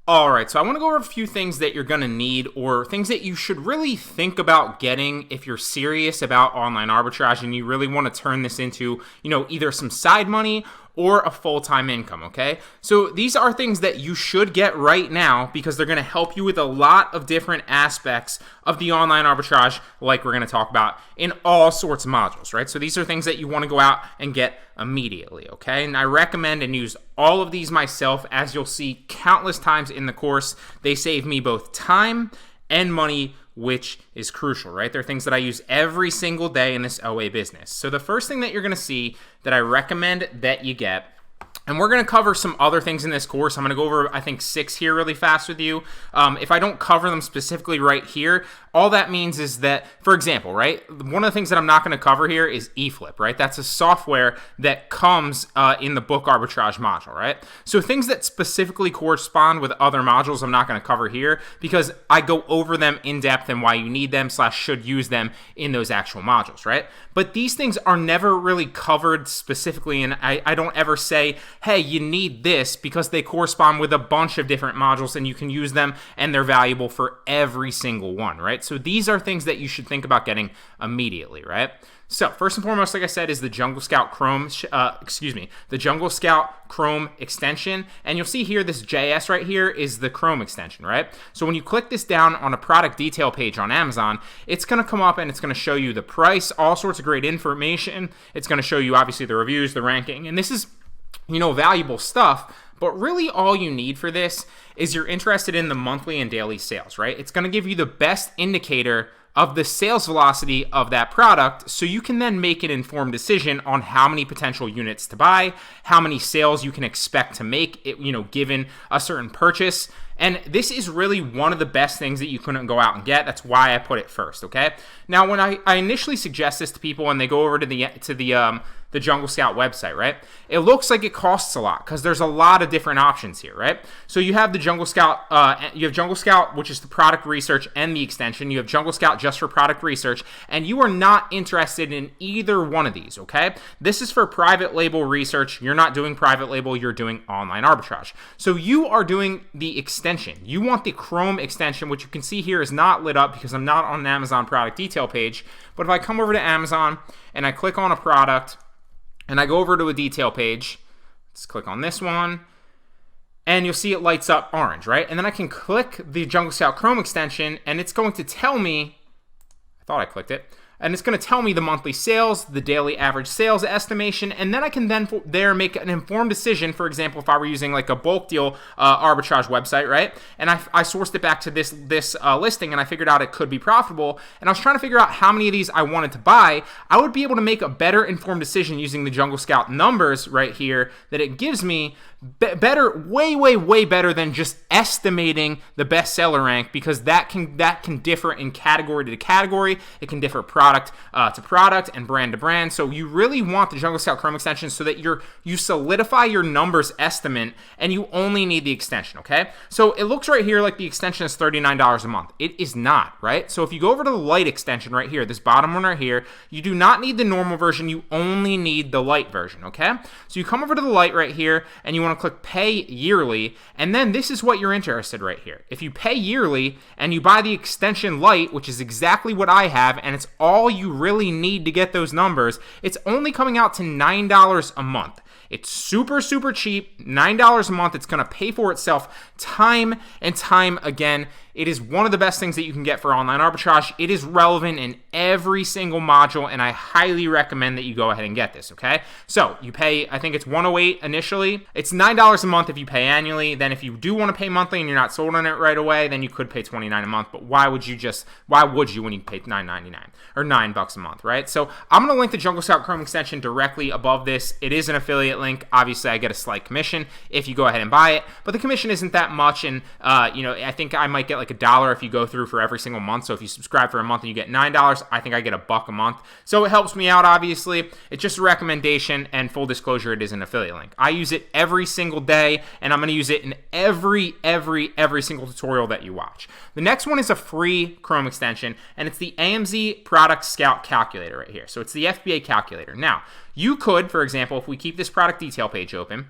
All right, so I want to go over a few things that you're going to need, or things that you should really think about getting if you're serious about online arbitrage and you really want to turn this into, either some side money or a full-time income, okay? So these are things that you should get right now because they're going to help you with a lot of different aspects of the online arbitrage, like we're going to talk about in all sorts of modules, right? So these are things that you want to go out and get immediately, okay? And I recommend and use all of these myself, as you'll see countless times in the course. They save me both time and money, which is crucial, right? They're things that I use every single day in this OA business. So the first thing that you're going to see that I recommend that you get, and we're going to cover some other things in this course. I'm going to go over, I think, 6 here really fast with you. If I don't cover them specifically right here, all that means is that, for example, right, one of the things that I'm not going to cover here is eFlip, right? That's a software that comes in the book arbitrage module, right? So things that specifically correspond with other modules I'm not going to cover here because I go over them in depth and why you need them / should use them in those actual modules, right? But these things are never really covered specifically, and I don't ever say, hey, you need this, because they correspond with a bunch of different modules and you can use them and they're valuable for every single one, right? So these are things that you should think about getting immediately, right? So first and foremost, like I said, is the Jungle Scout Chrome, the Jungle Scout Chrome extension. And you'll see here, this JS right here is the Chrome extension, right? So when you click this down on a product detail page on Amazon, it's going to come up and it's going to show you the price, all sorts of great information. It's going to show you obviously the reviews, the ranking, and this is, valuable stuff. But really all you need for this is you're interested in the monthly and daily sales, right? It's going to give you the best indicator of the sales velocity of that product, so you can then make an informed decision on how many potential units to buy, how many sales you can expect to make, given a certain purchase. And this is really one of the best things that you couldn't go out and get. That's why I put it first, okay? Now, when I initially suggest this to people and they go over to the Jungle Scout website, right? It looks like it costs a lot because there's a lot of different options here, right? So you have the Jungle Scout, which is the product research and the extension. You have Jungle Scout just for product research, and you are not interested in either one of these, okay? This is for private label research. You're not doing private label, you're doing online arbitrage. So you are doing the extension. You want the Chrome extension, which you can see here is not lit up because I'm not on an Amazon product detail page. But if I come over to Amazon and I click on a product, and I go over to a detail page, let's click on this one, and you'll see it lights up orange, right? And then I can click the Jungle Scout Chrome extension, and it's going to tell me, I thought I clicked it, and it's going to tell me the monthly sales, the daily average sales estimation, and then I can then make an informed decision. For example, if I were using like a bulk deal arbitrage website, right? And I sourced it back to this listing, and I figured out it could be profitable, and I was trying to figure out how many of these I wanted to buy. I would be able to make a better informed decision using the Jungle Scout numbers right here that it gives me. Better, way better than just estimating the bestseller rank, because that can differ in category to category. It can differ product to product and brand to brand. So you really want the Jungle Scout Chrome extension so that you solidify your numbers estimate, and you only need the extension, okay? So it looks right here like the extension is $39 a month. It is not, right? So if you go over to the light extension right here, this bottom one right here, you do not need the normal version. You only need the light version, okay? So you come over to the light right here, and you want to click pay yearly, and then this is what you're interested right here. If you pay yearly and you buy the extension light, which is exactly what I have, and it's all you really need to get those numbers, it's only coming out to $9 a month. It's super cheap, $9 a month. It's going to pay for itself time and time again. It is one of the best things that you can get for online arbitrage. It is relevant in every single module, and I highly recommend that you go ahead and get this, okay? So you pay, I think it's $108 initially. It's $9 a month if you pay annually. Then if you do want to pay monthly and you're not sold on it right away, then you could pay $29 a month. But why would you when you pay $9.99 or $9 a month, right? So I'm going to link the Jungle Scout Chrome extension directly above this. It is an affiliate link. Obviously, I get a slight commission if you go ahead and buy it, but the commission isn't that much, and I think I might get like $1 if you go through for every single month. So if you subscribe for a month and you get $9, I think I get $1 a month. So it helps me out, obviously. It's just a recommendation, and full disclosure, it is an affiliate link. I use it every single day, and I'm going to use it in every single tutorial that you watch. The next one is a free Chrome extension, and it's the AMZ Product Scout Calculator right here. So it's the FBA calculator. Now, you could, for example, if we keep this product detail page open,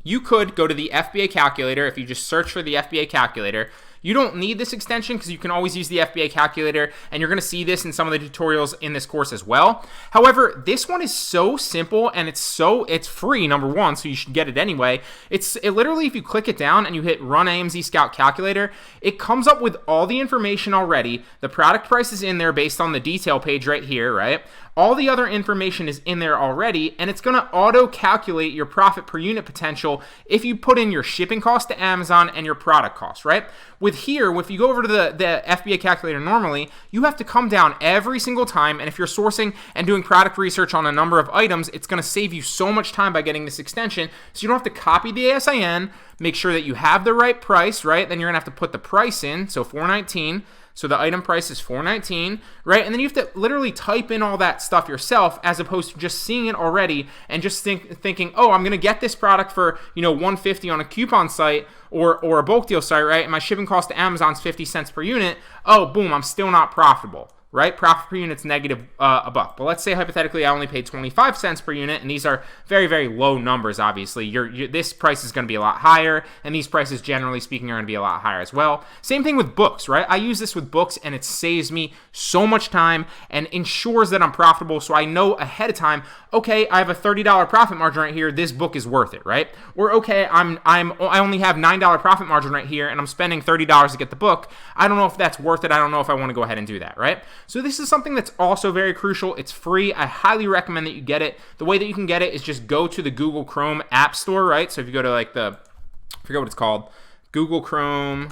you could go to the FBA calculator. If you just search for the FBA calculator, you don't need this extension because you can always use the FBA calculator, and you're going to see this in some of the tutorials in this course as well. However, this one is so simple, and it's free, number one, so you should get it anyway. It literally, if you click it down and you hit Run AMZ Scout Calculator, it comes up with all the information already. The product price is in there based on the detail page right here, right? All the other information is in there already, and it's going to auto-calculate your profit per unit potential if you put in your shipping cost to Amazon and your product cost, right? With here, if you go over to the FBA calculator normally, you have to come down every single time, and if you're sourcing and doing product research on a number of items, it's going to save you so much time by getting this extension, so you don't have to copy the ASIN, make sure that you have the right price, right? Then you're going to have to put the price in, so $419. So the item price is $419, right? And then you have to literally type in all that stuff yourself, as opposed to just seeing it already and just thinking, oh, I'm gonna get this product for $150 on a coupon site or a bulk deal site, right? And my shipping cost to Amazon's 50 cents per unit. Oh, boom, I'm still not profitable, right? Profit per unit's negative $1. But let's say hypothetically I only paid 25 cents per unit, and these are very, very low numbers, obviously. This price is going to be a lot higher, and these prices, generally speaking, are going to be a lot higher as well. Same thing with books, right? I use this with books, and it saves me so much time and ensures that I'm profitable, so I know ahead of time, okay, I have a $30 profit margin right here, this book is worth it, right? Or okay, I only have $9 profit margin right here, and I'm spending $30 to get the book. I don't know if that's worth it. I don't know if I want to go ahead and do that, right? So this is something that's also very crucial. It's free. I highly recommend that you get it. The way that you can get it is just go to the Google Chrome App Store, right? So if you go to I forget what it's called, Google Chrome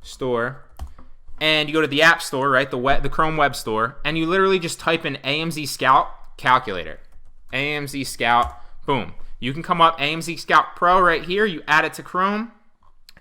Store, and you go to the App Store, right, the Chrome Web Store, and you literally just type in AMZ Scout Calculator. AMZ Scout, boom. You can come up AMZ Scout Pro right here. You add it to Chrome,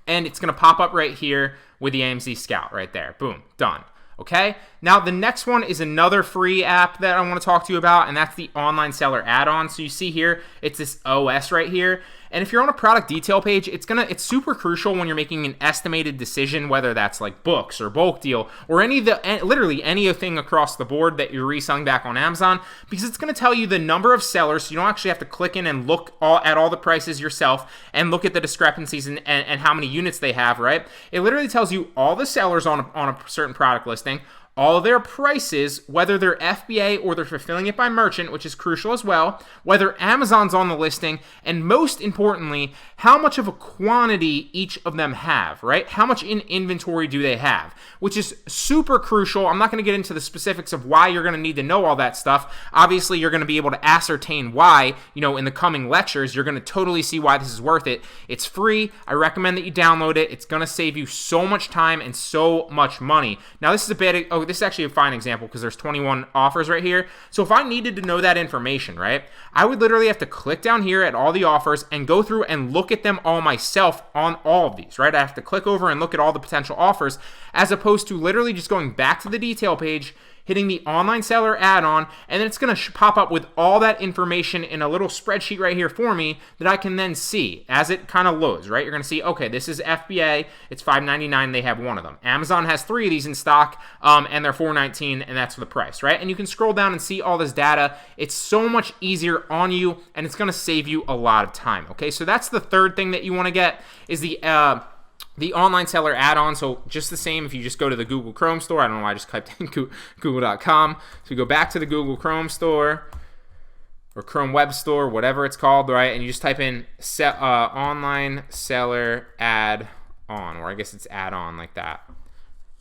and it's going to pop up right here with the AMZ Scout right there. Boom, done. Okay, now the next one is another free app that I want to talk to you about, and that's the Online Seller Add-on. So you see here, it's this OS right here. And if you're on a product detail page, it's super crucial when you're making an estimated decision, whether that's like books or bulk deal or literally anything across the board that you're reselling back on Amazon, because it's going to tell you the number of sellers. So you don't actually have to click in and look at all the prices yourself and look at the discrepancies and how many units they have, right? It literally tells you all the sellers on a certain product listing, all of their prices, whether they're FBA or they're fulfilling it by merchant, which is crucial as well, whether Amazon's on the listing, and most importantly, how much of a quantity each of them have, right? How much in inventory do they have, which is super crucial. I'm not going to get into the specifics of why you're going to need to know all that stuff. Obviously, you're going to be able to ascertain why, in the coming lectures. You're going to totally see why this is worth it. It's free. I recommend that you download it. It's going to save you so much time and so much money. Now, this is actually a fine example because there's 21 offers right here. So if I needed to know that information, right, I would literally have to click down here at all the offers and go through and look at them all myself on all of these, right? I have to click over and look at all the potential offers, as opposed to literally just going back to the detail page, hitting the Online Seller Add-on, and then it's going to pop up with all that information in a little spreadsheet right here for me that I can then see as it kind of loads, right? You're going to see, okay, this is FBA, it's $5.99, they have one of them. Amazon has 3 of these in stock, and they're $4.19, and that's the price, right? And you can scroll down and see all this data. It's so much easier on you, and it's going to save you a lot of time, okay? So that's the third thing that you want to get is the Online Seller Add-on. So just the same, if you just go to the Google Chrome Store, I don't know why I just typed in google.com. So you go back to the Google Chrome Store or Chrome Web Store, whatever it's called, right? And you just type in Online Seller Add-on, or I guess it's add-on like that.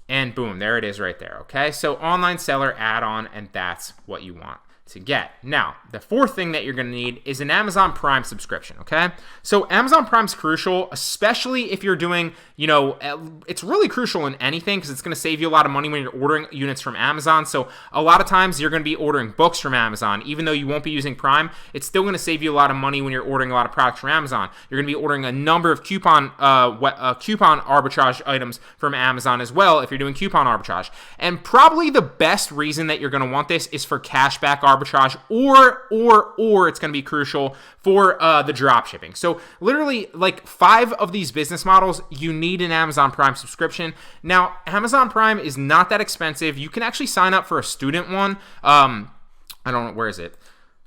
And boom, there it is right there, okay? So Online Seller Add-on, and that's what you want to get. Now, the fourth thing that you're going to need is an Amazon Prime subscription, okay? So Amazon Prime's crucial, especially if you're doing, it's really crucial in anything because it's going to save you a lot of money when you're ordering units from Amazon. So a lot of times you're going to be ordering books from Amazon. Even though you won't be using Prime, it's still going to save you a lot of money when you're ordering a lot of products from Amazon. You're going to be ordering a number of coupon arbitrage items from Amazon as well if you're doing coupon arbitrage. And probably the best reason that you're going to want this is for cashback arbitrage, or it's going to be crucial for the drop shipping. So literally, like 5 of these business models, you need an Amazon Prime subscription. Now, Amazon Prime is not that expensive. You can actually sign up for a student one. I don't know, where is it?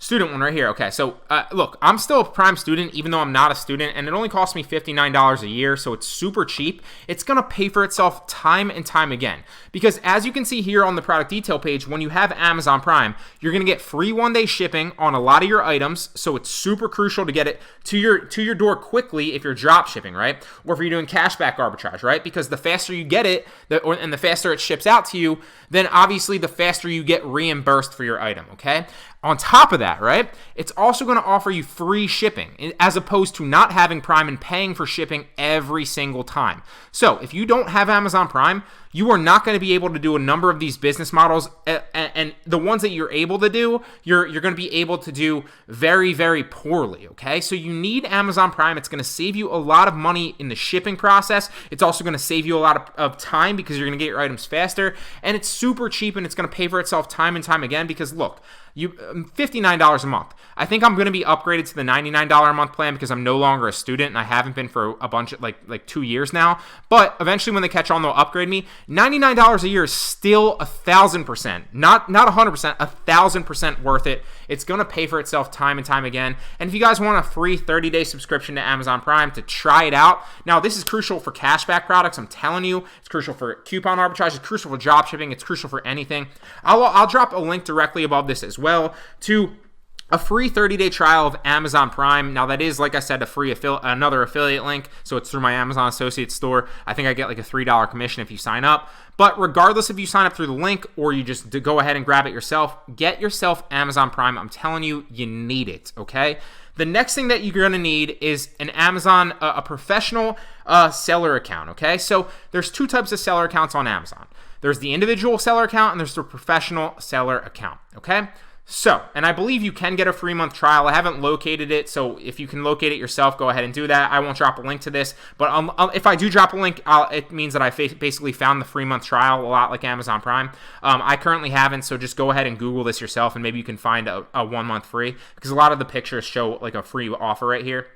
Student one right here. Okay, so look, I'm still a Prime student, even though I'm not a student, and it only costs me $59 a year, so it's super cheap. It's going to pay for itself time and time again. Because as you can see here on the product detail page, when you have Amazon Prime, you're going to get free one-day shipping on a lot of your items, so it's super crucial to get it to your door quickly if you're drop shipping, right? Or if you're doing cashback arbitrage, right? Because the faster you get it, and the faster it ships out to you, then obviously the faster you get reimbursed for your item, okay? On top of that, right, it's also going to offer you free shipping as opposed to not having Prime and paying for shipping every single time. So if you don't have Amazon Prime, you are not going to be able to do a number of these business models, and the ones that you're able to do, you're going to be able to do very, very poorly, okay? So you need Amazon Prime. It's going to save you a lot of money in the shipping process. It's also going to save you a lot of time because you're going to get your items faster, and it's super cheap, and it's going to pay for itself time and time again because, look, $59 a month. I think I'm going to be upgraded to the $99 a month plan because I'm no longer a student and I haven't been for a bunch of like 2 years now. But eventually when they catch on, they'll upgrade me. $99 a year is still 1,000%, not 100%, 1,000% worth it. It's going to pay for itself time and time again. And if you guys want a free 30-day subscription to Amazon Prime to try it out, now this is crucial for cashback products. I'm telling you, it's crucial for coupon arbitrage. It's crucial for drop shipping. It's crucial for anything. I'll drop a link directly above this as well to a free 30-day trial of Amazon Prime. Now that is, like I said, another affiliate link, so it's through my Amazon Associates store. I think I get like a $3 commission if you sign up. But regardless if you sign up through the link or you just go ahead and grab it yourself, get yourself Amazon Prime. I'm telling you, you need it, okay? The next thing that you're going to need is an Amazon, a professional seller account, okay? So there's two types of seller accounts on Amazon. There's the individual seller account and there's the professional seller account, okay? So, and I believe you can get a free month trial. I haven't located it, so if you can locate it yourself, go ahead and do that. I won't drop a link to this, but if I do drop a link, it means that I basically found the free month trial, a lot like Amazon Prime. I currently haven't, so just go ahead and Google this yourself, and maybe you can find a 1 month free, because a lot of the pictures show like a free offer right here.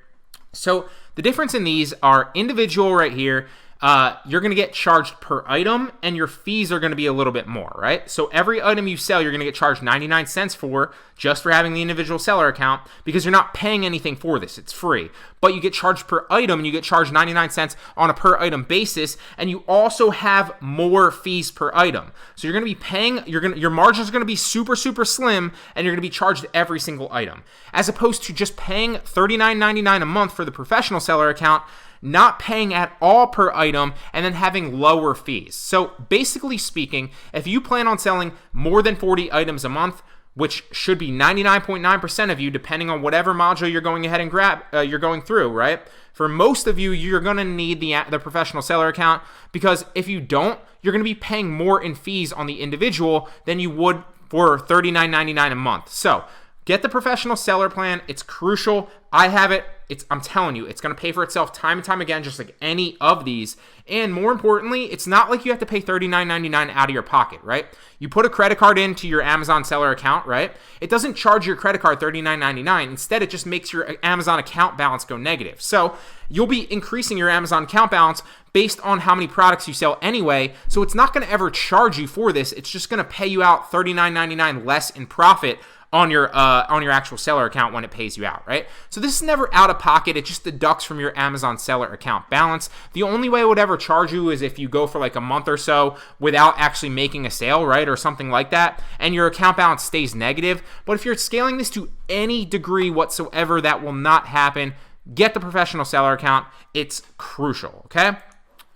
So the difference in these are individual right here. You're going to get charged per item, and your fees are going to be a little bit more, right? So every item you sell, you're going to get charged 99 cents for, just for having the individual seller account, because you're not paying anything for this. It's free. But you get charged per item, and you get charged 99 cents on a per item basis, and you also have more fees per item. So you're going to be paying, your margins are going to be super, super slim, and you're going to be charged every single item. As opposed to just paying $39.99 a month for the professional seller account, not paying at all per item, and then having lower fees. So basically speaking, if you plan on selling more than 40 items a month, which should be 99.9% of you, depending on whatever module you're going ahead and you're going through, right? For most of you, you're going to need the professional seller account, because if you don't, you're going to be paying more in fees on the individual than you would for $39.99 a month. So get the professional seller plan. It's crucial. I have it. I'm telling you, it's going to pay for itself time and time again, just like any of these. And more importantly, it's not like you have to pay $39.99 out of your pocket, right? You put a credit card into your Amazon seller account, right? It doesn't charge your credit card $39.99. Instead, it just makes your Amazon account balance go negative. So you'll be increasing your Amazon account balance based on how many products you sell anyway. So it's not going to ever charge you for this. It's just going to pay you out $39.99 less in profit on your actual seller account when it pays you out, right? So this is never out of pocket. It just deducts from your Amazon seller account balance. The only way it would ever charge you is if you go for like a month or so without actually making a sale, right? Or something like that, and your account balance stays negative. But if you're scaling this to any degree whatsoever, that will not happen. Get the professional seller account. It's crucial, okay?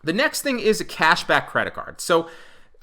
The next thing is a cashback credit card. So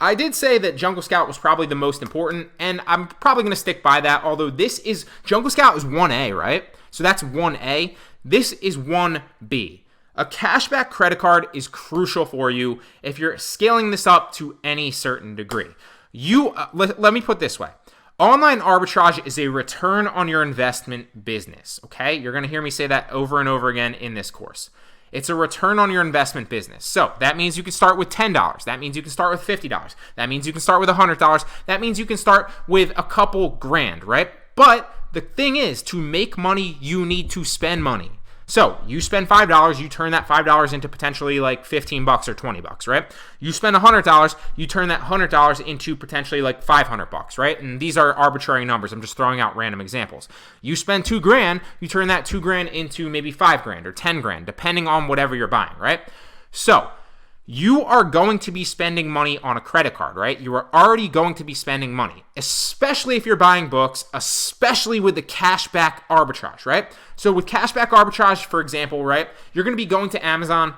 I did say that Jungle Scout was probably the most important, and I'm probably going to stick by that, although Jungle Scout is 1A, right? So that's 1A. This is 1B. A cashback credit card is crucial for you if you're scaling this up to any certain degree. Let me put it this way. Online arbitrage is a return on your investment business, okay? You're going to hear me say that over and over again in this course. It's a return on your investment business. So that means you can start with $10. That means you can start with $50. That means you can start with $100. That means you can start with a couple grand, right? But the thing is, to make money, you need to spend money. So you spend $5, you turn that $5 into potentially like $15 or $20, right? You spend $100, you turn that $100 into potentially like $500, right? And these are arbitrary numbers. I'm just throwing out random examples. You spend $2,000, you turn that $2,000 into maybe $5,000 or $10,000, depending on whatever you're buying, right? So you are going to be spending money on a credit card, right? You are already going to be spending money, especially if you're buying books, especially with the cashback arbitrage, right? So with cashback arbitrage, for example, right, you're going to be going to Amazon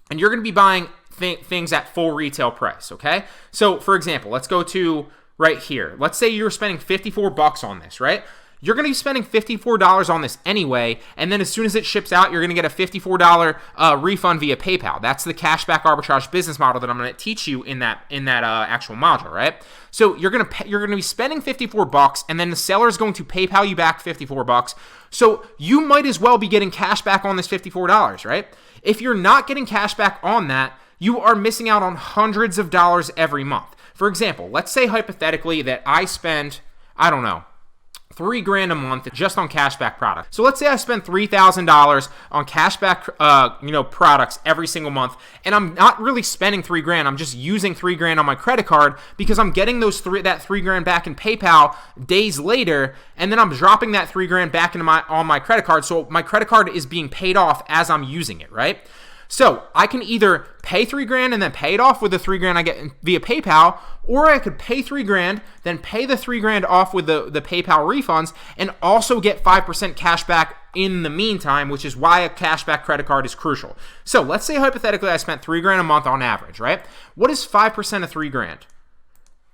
and you're going to be buying things at full retail price, okay? So for example, let's go to right here. Let's say you're spending $54 on this, right? You're going to be spending $54 on this anyway, and then as soon as it ships out, you're going to get a $54 refund via PayPal. That's the cashback arbitrage business model that I'm going to teach you in that actual module, right? So you're going to be spending $54, and then the seller is going to PayPal you back $54. So you might as well be getting cash back on this $54, right? If you're not getting cash back on that, you are missing out on hundreds of dollars every month. For example, let's say hypothetically that I spend, I don't know, $3,000 a month just on cashback products. So let's say I spend $3,000 on cashback, products every single month, and I'm not really spending $3,000. I'm just using $3,000 on my credit card because I'm getting that $3,000 back in PayPal days later, and then I'm dropping that $3,000 back into on my credit card. So my credit card is being paid off as I'm using it, right? So I can either pay $3,000 and then pay it off with the $3,000 I get via PayPal, or I could pay $3,000, then pay the $3,000 off with the PayPal refunds, and also get 5% cash back in the meantime, which is why a cashback credit card is crucial. So let's say hypothetically I spent $3,000 a month on average, right? What is 5% of $3,000?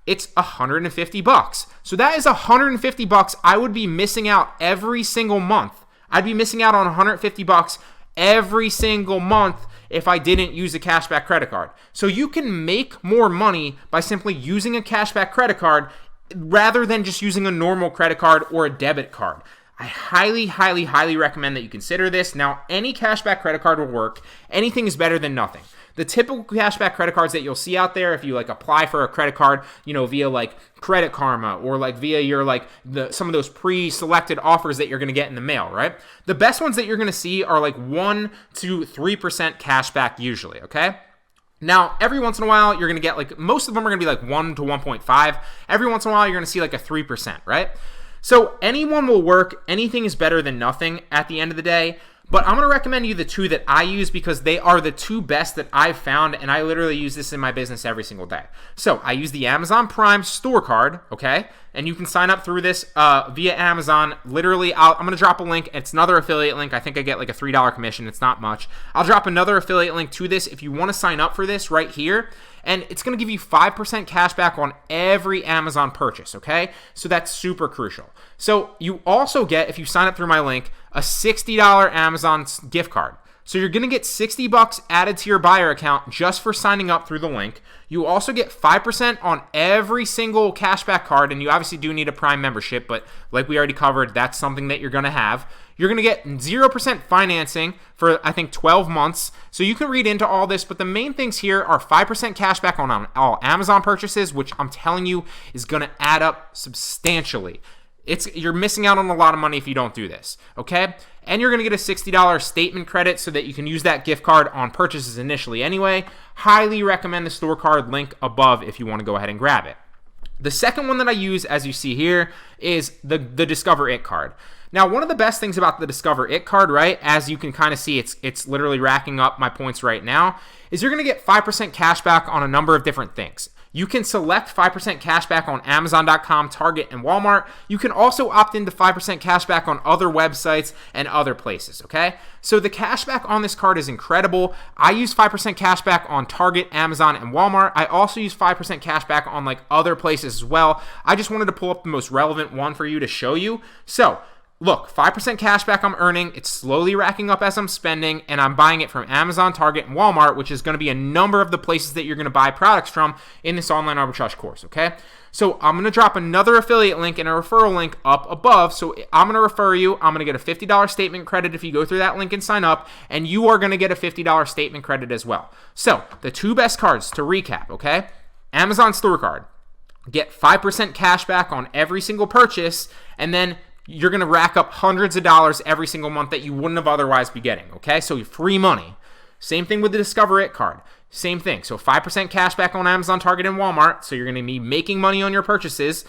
It's $150. So that is $150 I would be missing out every single month. I'd be missing out on $150 every single month if I didn't use a cashback credit card. So you can make more money by simply using a cashback credit card rather than just using a normal credit card or a debit card. I highly, highly, highly recommend that you consider this. Now, any cashback credit card will work. Anything is better than nothing. The typical cashback credit cards that you'll see out there, if you apply for a credit card, via Credit Karma or via your some of those pre-selected offers that you're going to get in the mail, right? The best ones that you're going to see are 1 to 3% cashback usually, okay? Now, every once in a while, you're going to get most of them are going to be 1 to 1.5. Every once in a while, you're going to see a 3%, right? So anyone will work. Anything is better than nothing at the end of the day. But I'm going to recommend you the two that I use because they are the two best that I've found, and I literally use this in my business every single day. So I use the Amazon Prime store card, okay? And you can sign up through this via Amazon. Literally, I'm going to drop a link. It's another affiliate link. I think I get a $3 commission. It's not much. I'll drop another affiliate link to this if you want to sign up for this right here. And it's going to give you 5% cash back on every Amazon purchase, okay? So that's super crucial. So you also get, if you sign up through my link, a $60 Amazon gift card. So you're going to get $60 added to your buyer account just for signing up through the link. You also get 5% on every single cashback card, and you obviously do need a Prime membership, but like we already covered, that's something that you're going to have. You're going to get 0% financing for, I think, 12 months. So you can read into all this, but the main things here are 5% cashback on all Amazon purchases, which I'm telling you is going to add up substantially. You're missing out on a lot of money if you don't do this, okay? And you're going to get a $60 statement credit so that you can use that gift card on purchases initially anyway. Highly recommend the store card link above if you want to go ahead and grab it. The second one that I use, as you see here, is the Discover It card. Now, one of the best things about the Discover It card, right, as you can kind of see, it's literally racking up my points right now, is you're going to get 5% cash back on a number of different things. You can select 5% cash back on Amazon.com, Target, and Walmart. You can also opt into 5% cash back on other websites and other places, okay? So the cash back on this card is incredible. I use 5% cash back on Target, Amazon, and Walmart. I also use 5% cash back on other places as well. I just wanted to pull up the most relevant one for you to show you. So look, 5% cash back I'm earning. It's slowly racking up as I'm spending, and I'm buying it from Amazon, Target, and Walmart, which is going to be a number of the places that you're going to buy products from in this online arbitrage course, okay? So I'm going to drop another affiliate link and a referral link up above. So I'm going to refer you. I'm going to get a $50 statement credit if you go through that link and sign up, and you are going to get a $50 statement credit as well. So the two best cards to recap, okay? Amazon store card. Get 5% cash back on every single purchase, and then you're going to rack up hundreds of dollars every single month that you wouldn't have otherwise be getting, okay? So free money. Same thing with the Discover It card. Same thing. So 5% cash back on Amazon, Target, and Walmart. So you're going to be making money on your purchases,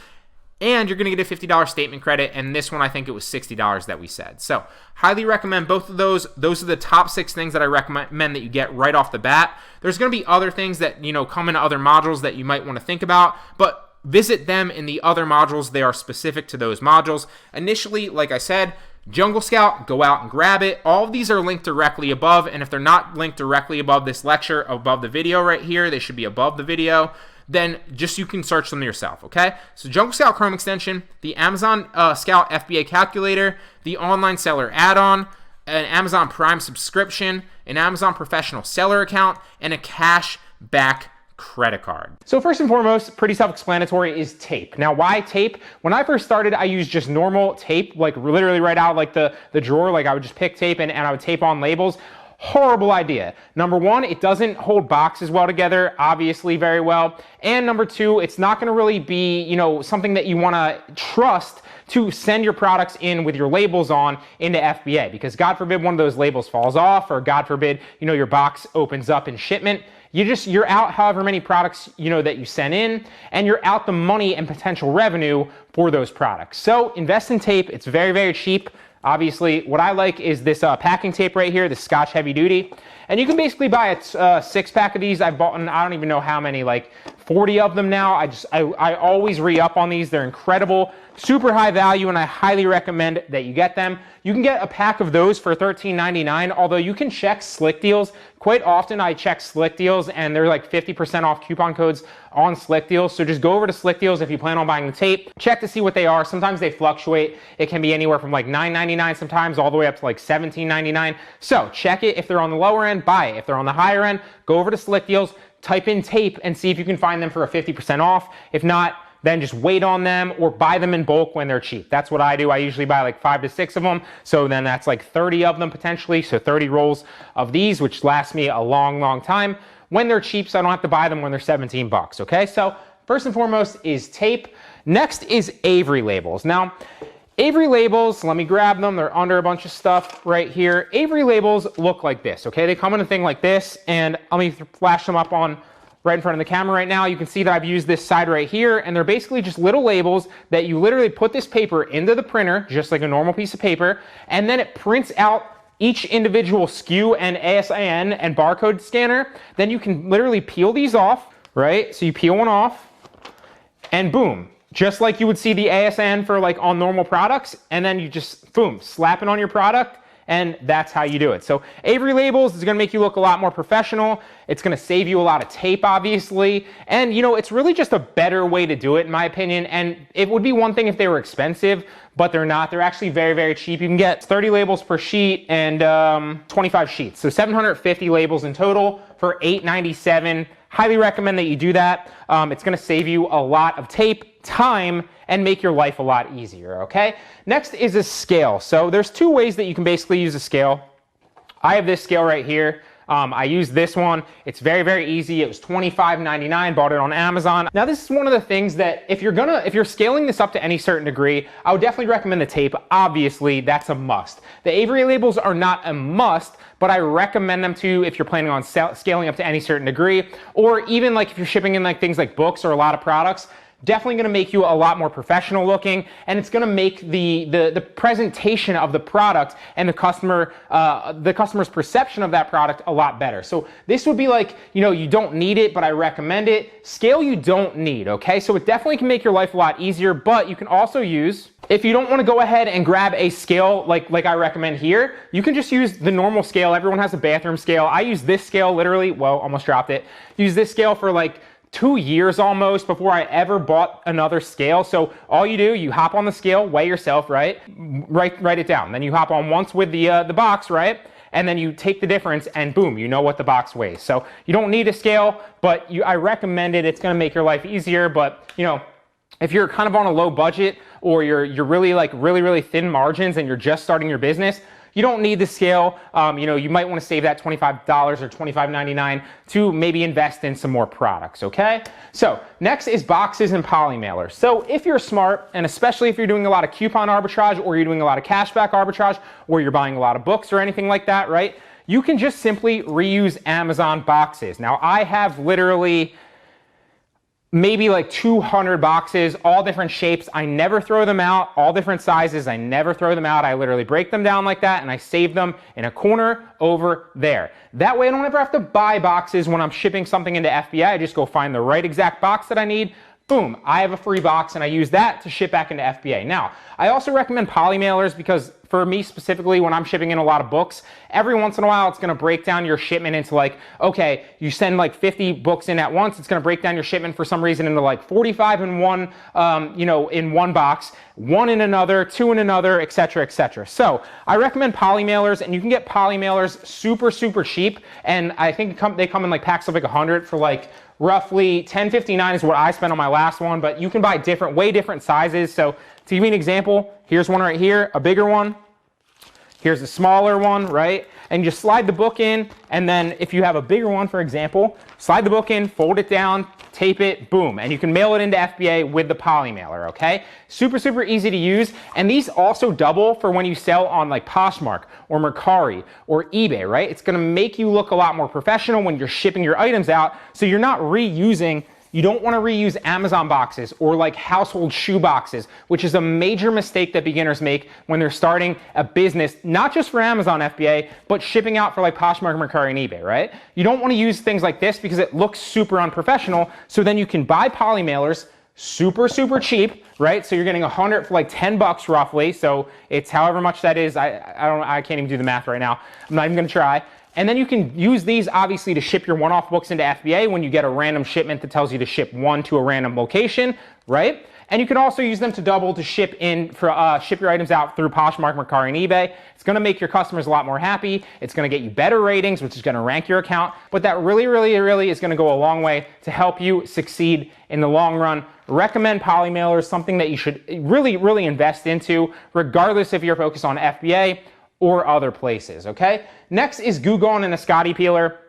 and you're going to get a $50 statement credit. And this one, I think it was $60 that we said. So highly recommend both of those. Those are the top 6 things that I recommend that you get right off the bat. There's going to be other things that, come in other modules that you might want to think about, but visit them in the other modules. They are specific to those modules. Initially, like I said, Jungle Scout, go out and grab it. All of these are linked directly above, and if they're not linked directly above this lecture, above the video right here, they should be above the video, then just you can search them yourself, okay? So Jungle Scout Chrome extension, the Amazon Scout FBA calculator, the online seller add-on, an Amazon Prime subscription, an Amazon professional seller account, and a cashback credit card. So first and foremost, pretty self-explanatory, is tape. Now, why tape? When I first started, I used just normal tape, like literally right out like the drawer. Like I would just pick tape and I would tape on labels. Horrible idea. Number one, it doesn't hold boxes well together, obviously very well. And number two, it's not going to really be, something that you want to trust to send your products in with your labels on into FBA, because God forbid one of those labels falls off, or God forbid, your box opens up in shipment. You're out however many products, that you send in, and you're out the money and potential revenue for those products. So invest in tape. It's very, very cheap. Obviously, what I like is this packing tape right here, the Scotch Heavy Duty. And you can basically buy a 6-pack of these. I've bought, I don't even know how many, like 40 of them now. I always re-up on these. They're incredible, super high value, and I highly recommend that you get them. You can get a pack of those for $13.99, although you can check Slick Deals. Quite often I check Slick Deals, and they're like 50% off coupon codes on Slick Deals. So just go over to Slick Deals if you plan on buying the tape. Check to see what they are. Sometimes they fluctuate. It can be anywhere from like $9.99 sometimes all the way up to like $17.99. So check it. If they're on the lower end, buy it. If they're on the higher end, go over to Slick Deals, type in tape, and see if you can find them for a 50% off. If not, then just wait on them or buy them in bulk when they're cheap. That's what I do. I usually buy like 5 to 6 of them. So then that's like 30 of them potentially. So 30 rolls of these, which last me a long, long time when they're cheap. So I don't have to buy them when they're 17 bucks. Okay. So first and foremost is tape. Next is Avery Labels. Now, Avery Labels, let me grab them. They're under a bunch of stuff right here. Avery Labels look like this. Okay. They come in a thing like this, and let me flash them up on right in front of the camera right now. You can see that I've used this side right here, and they're basically just little labels that you literally put this paper into the printer, just like a normal piece of paper, and then it prints out each individual SKU and ASIN and barcode scanner. Then you can literally peel these off, right? So you peel one off, and boom, just like you would see the ASIN for like on normal products, and then you just, boom, slap it on your product, and that's how you do it. So Avery Labels is going to make you look a lot more professional. It's going to save you a lot of tape, obviously. And, it's really just a better way to do it, in my opinion. And it would be one thing if they were expensive, but they're not. They're actually very, very cheap. You can get 30 labels per sheet and 25 sheets. So 750 labels in total for $8.97. Highly recommend that you do that. It's going to save you a lot of tape, time, and make your life a lot easier, okay? Next is a scale. So there's 2 ways that you can basically use a scale. I have this scale right here. I use this one. It's very, very easy. It was $25.99, bought it on Amazon. Now, this is one of the things that if you're scaling this up to any certain degree, I would definitely recommend the tape. Obviously, that's a must. The Avery Labels are not a must, but I recommend them to if you're planning on scaling up to any certain degree, or even like if you're shipping in like things like books or a lot of products. Definitely going to make you a lot more professional looking, and it's going to make the presentation of the product and the customer's perception of that product a lot better. So this would be like, you don't need it, but I recommend it. Scale you don't need, okay? So it definitely can make your life a lot easier, but you can also use, if you don't want to go ahead and grab a scale like I recommend here, you can just use the normal scale. Everyone has a bathroom scale. I use this scale literally, well, almost dropped it. Use this scale for like 2 years almost before I ever bought another scale. So all you do, you hop on the scale, weigh yourself, right? Write it down. Then you hop on once with the box, right? And then you take the difference, and boom, you know what the box weighs. So you don't need a scale, but I recommend it. It's going to make your life easier. But if you're kind of on a low budget, or you're really like really thin margins and you're just starting your business, you don't need the scale. You might want to save that $25 or $25.99 to maybe invest in some more products, okay? So next is boxes and poly mailers. So if you're smart, and especially if you're doing a lot of coupon arbitrage, or you're doing a lot of cashback arbitrage, or you're buying a lot of books or anything like that, right? You can just simply reuse Amazon boxes. Now I have literally maybe like 200 boxes, all different shapes. I never throw them out, all different sizes. I never throw them out. I literally break them down like that and I save them in a corner over there. That way I don't ever have to buy boxes when I'm shipping something into FBA. I just go find the right exact box that I need. Boom, I have a free box and I use that to ship back into FBA. Now, I also recommend poly mailers because for me specifically, when I'm shipping in a lot of books, every once in a while, it's gonna break down your shipment into like, okay, you send like 50 books in at once, it's gonna break down your shipment for some reason into like 45 in one, in one box, one in another, two in another, et cetera, et cetera. So I recommend poly mailers, and you can get poly mailers super, super cheap. And I think they come in like packs of like 100 for like roughly $10.59 is what I spent on my last one, but you can buy way different sizes. So to give you an example, here's one right here, a bigger one. Here's a smaller one, right? And you just slide the book in, and then if you have a bigger one, for example, slide the book in, fold it down, tape it, boom, and you can mail it into FBA with the poly mailer, okay? Super, super easy to use, and these also double for when you sell on like Poshmark or Mercari or eBay, right? It's gonna make you look a lot more professional when you're shipping your items out, so you're not reusing. You don't want to reuse Amazon boxes or like household shoe boxes, which is a major mistake that beginners make when they're starting a business, not just for Amazon FBA, but shipping out for like Poshmark, Mercari, and eBay, right? You don't want to use things like this because it looks super unprofessional. So then you can buy poly mailers super, super cheap, right? So you're getting 100 for like 10 bucks roughly. So it's however much that is. I can't even do the math right now. I'm not even going to try. And then you can use these obviously to ship your one-off books into FBA when you get a random shipment that tells you to ship one to a random location, right? And you can also use them to double to ship your items out through Poshmark, Mercari, and eBay. It's gonna make your customers a lot more happy. It's gonna get you better ratings, which is gonna rank your account. But that really, really, really is gonna go a long way to help you succeed in the long run. Recommend poly mailers, something that you should really, really invest into, regardless if you're focused on FBA or other places, okay? Next is Goo Gone and a Scotty Peeler.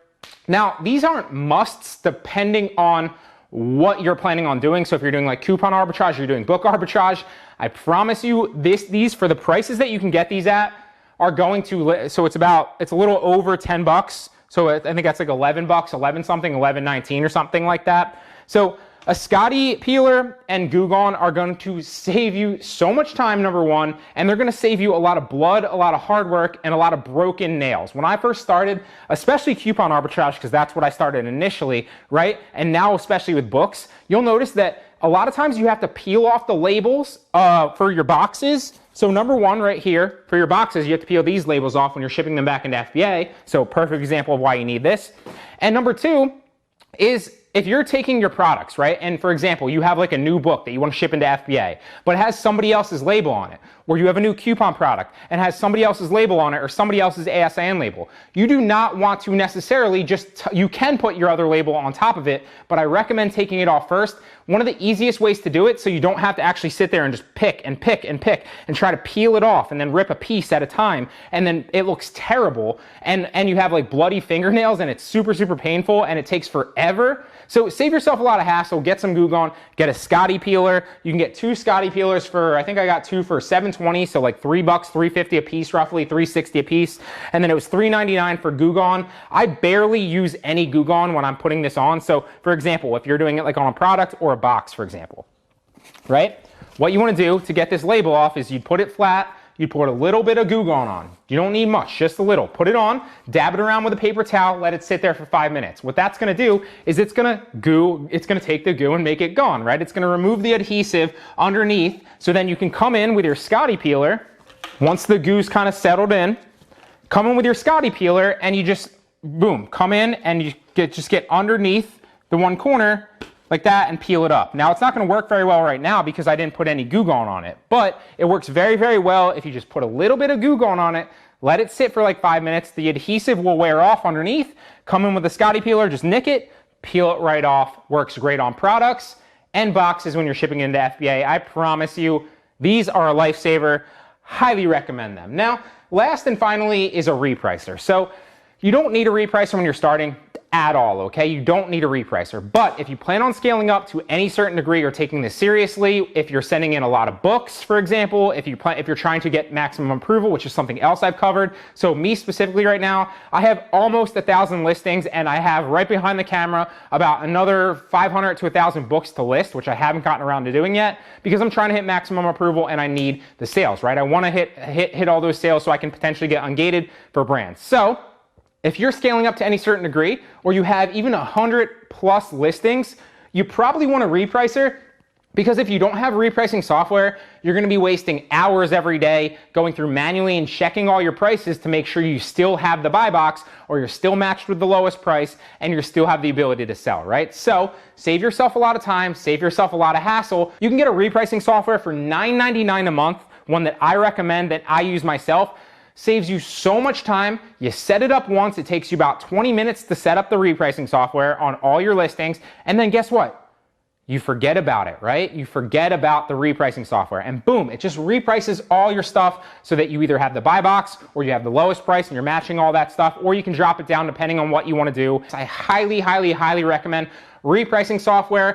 Now, these aren't musts depending on what you're planning on doing. So if you're doing like coupon arbitrage, you're doing book arbitrage, I promise you these for the prices that you can get these at are going to, so it's a little over 10 bucks. So I think that's like 11 bucks, 11 something, 11.19 or something like that. So a Scotty Peeler and Goo Gone are going to save you so much time, number one, and they're going to save you a lot of blood, a lot of hard work, and a lot of broken nails. When I first started, especially coupon arbitrage, because that's what I started initially, right? And now especially with books, you'll notice that a lot of times you have to peel off the labels for your boxes. So number one right here, for your boxes, you have to peel these labels off when you're shipping them back into FBA. So perfect example of why you need this. And number two is if you're taking your products, right? And for example, you have like a new book that you want to ship into FBA, but it has somebody else's label on it, or you have a new coupon product and has somebody else's label on it or somebody else's ASIN label. You do not want to necessarily you can put your other label on top of it, but I recommend taking it off first. One of the easiest ways to do it, so you don't have to actually sit there and just pick and pick and pick and try to peel it off and then rip a piece at a time, and then it looks terrible, and you have like bloody fingernails and it's super, super painful and it takes forever. So save yourself a lot of hassle, get some Goo Gone, get a Scotty Peeler. You can get 2 Scotty Peelers for, I think I got 2 for $7.20, so like $3, $3.50 a piece roughly, $3.60 a piece. And then it was $3.99 for Goo Gone. I barely use any Goo Gone when I'm putting this on. So for example, if you're doing it like on a product or a box, for example, right? What you want to do to get this label off is you put it flat, you put a little bit of Goo Gone on. You don't need much, just a little. Put it on, dab it around with a paper towel, let it sit there for 5 minutes. What that's gonna do is it's gonna take the goo and make it gone, right? It's gonna remove the adhesive underneath, so then you can come in with your Scotty Peeler, once the goo's kind of settled in, come in with your Scotty Peeler and you just, boom, come in and you just get underneath the one corner, like that, and peel it up. Now it's not gonna work very well right now because I didn't put any Goo Gone on it, but it works very, very well if you just put a little bit of Goo Gone on it, let it sit for like 5 minutes, the adhesive will wear off underneath, come in with a Scotty Peeler, just nick it, peel it right off. Works great on products and boxes when you're shipping into FBA. I promise you, these are a lifesaver. highly recommend them. Now, last and finally is a repricer. So you don't need a repricer when you're starting at all, okay? You don't need a repricer. But if you plan on scaling up to any certain degree or taking this seriously, if you're sending in a lot of books, for example, if you're trying to get maximum approval, which is something else I've covered. So me specifically right now, I have almost 1,000 listings, and I have right behind the camera about another 500 to 1,000 books to list, which I haven't gotten around to doing yet because I'm trying to hit maximum approval and I need the sales, right? I want to hit all those sales so I can potentially get ungated for brands. So if you're scaling up to any certain degree, or you have even 100 plus listings, you probably want a repricer, because if you don't have repricing software, you're gonna be wasting hours every day going through manually and checking all your prices to make sure you still have the buy box, or you're still matched with the lowest price, and you still have the ability to sell, right? So save yourself a lot of time, save yourself a lot of hassle. You can get a repricing software for $9.99 a month, one that I recommend, that I use myself. Saves you so much time. You set it up once. It takes you about 20 minutes to set up the repricing software on all your listings. And then guess what? You forget about it, right? You forget about the repricing software, and boom, it just reprices all your stuff so that you either have the buy box or you have the lowest price and you're matching all that stuff, or you can drop it down depending on what you want to do. I highly, highly, highly recommend repricing software.